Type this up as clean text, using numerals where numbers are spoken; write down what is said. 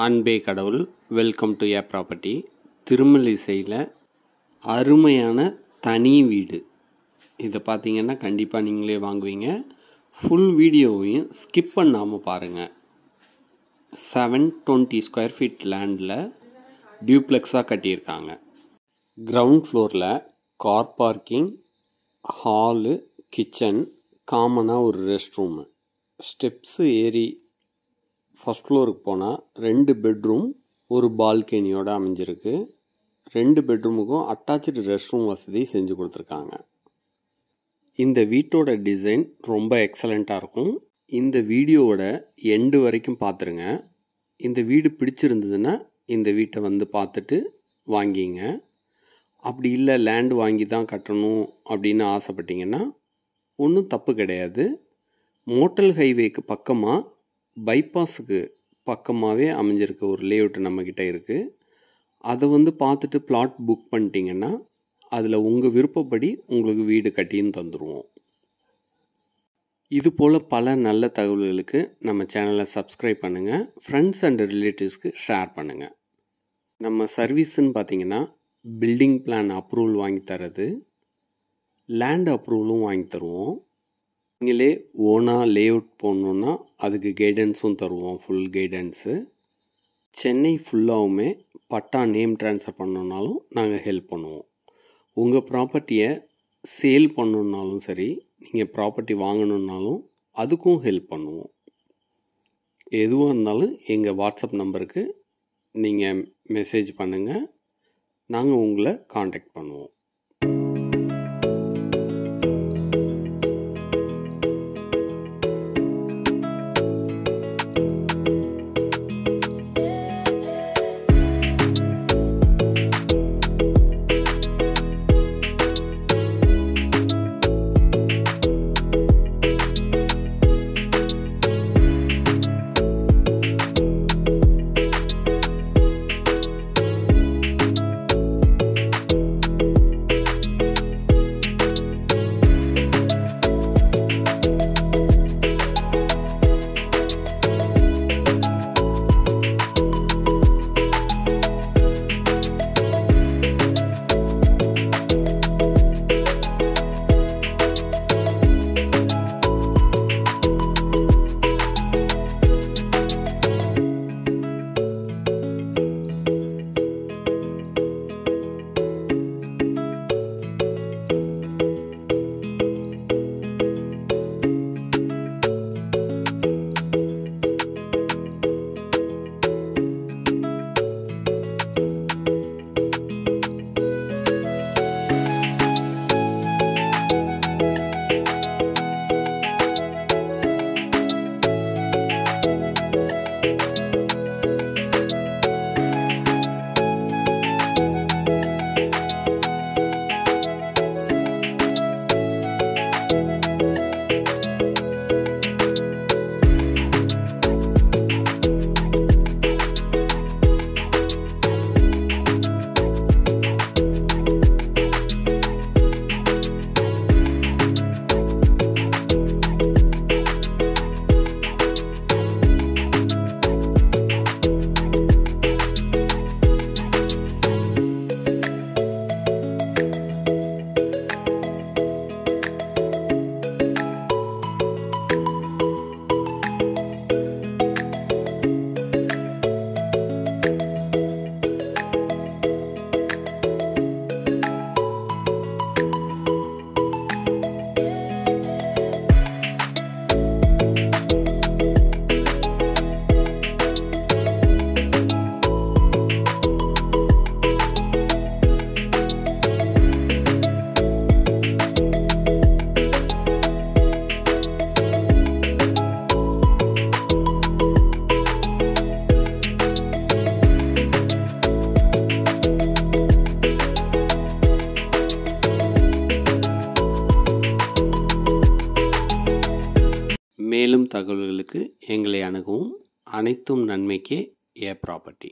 அன்பே கடவுள். Welcome to a property. திருமலிசையில் அருமையான தனி வீடு. இதை பார்த்தீங்கன்னா கண்டிப்பாக நீங்களே வாங்குவீங்க. ஃபுல் வீடியோவையும் ஸ்கிப் பண்ணாமல் பாருங்கள். 720 ஸ்கொயர் ஃபீட் லேண்டில் டியூப்ளெக்ஸாக கட்டியிருக்காங்க. கிரவுண்ட் ஃப்ளோரில் கார் பார்க்கிங், ஹாலு, கிச்சன், காமனாக ஒரு ரெஸ்ட் ரூமு, ஸ்டெப்ஸு ஏறி ஃபஸ்ட் ஃப்ளோருக்கு போனால் 2 பெட்ரூம், ஒரு பால்கனியோடு அமைஞ்சிருக்கு. 2 பெட்ரூமுக்கும் அட்டாச்சு ரெஸ்ட் ரூம் வசதி செஞ்சு கொடுத்துருக்காங்க. இந்த வீட்டோட டிசைன் ரொம்ப எக்ஸலண்ட்டாக இருக்கும். இந்த வீடியோவோட எண்டு வரைக்கும் பார்த்துருங்க. இந்த வீடு பிடிச்சிருந்ததுன்னா இந்த வீட்டை வந்து பார்த்துட்டு வாங்கிங்க. அப்படி இல்லை லேண்டு வாங்கி தான் கட்டணும் அப்படின்னு ஆசைப்பட்டீங்கன்னா ஒன்றும் தப்பு கிடையாது. மோட்டல் ஹைவேக்கு பக்கமாக பைபாஸுக்கு பக்கமாகவே அமைஞ்சிருக்க ஒரு லேஅவுட் நம்மக்கிட்ட இருக்குது. அதை வந்து பார்த்துட்டு பிளாட் புக் பண்ணிட்டீங்கன்னா அதில் உங்கள் விருப்பப்படி உங்களுக்கு வீடு கட்டின்னு தந்துடுவோம். இது போல் பல நல்ல தகவல்களுக்கு நம்ம சேனலை சப்ஸ்கிரைப் பண்ணுங்கள். ஃப்ரெண்ட்ஸ் அண்ட் ரிலேட்டிவ்ஸ்க்கு ஷேர் பண்ணுங்கள். நம்ம சர்வீஸ்ன்னு பார்த்தீங்கன்னா பில்டிங் பிளான் அப்ரூவல் வாங்கி தரது, லேண்ட் அப்ரூவலும் வாங்கி தருவோம். நீங்களே ஓனாக லேஅவுட் போடணுன்னா அதுக்கு கைடன்ஸும் தருவோம், ஃபுல் கைடன்ஸு. சென்னை ஃபுல்லாகவுமே பட்டா நேம் ட்ரான்ஸ்ஃபர் பண்ணணுன்னாலும் நாங்கள் ஹெல்ப் பண்ணுவோம். உங்கள் ப்ராப்பர்ட்டியை சேல் பண்ணணுன்னாலும் சரி, நீங்கள் ப்ராப்பர்ட்டி வாங்கணுன்னாலும் அதுக்கும் ஹெல்ப் பண்ணுவோம். எதுவாக இருந்தாலும் எங்கள் வாட்ஸ்அப் நம்பருக்கு நீங்கள் மெசேஜ் பண்ணுங்கள், நாங்கள் உங்களை காண்டாக்ட் பண்ணுவோம். மேலும் தகவல்களுக்கு எங்களை அணுகவும். அனைத்தும் நன்மைக்கே ஏ ப்ராப்பர்ட்டி.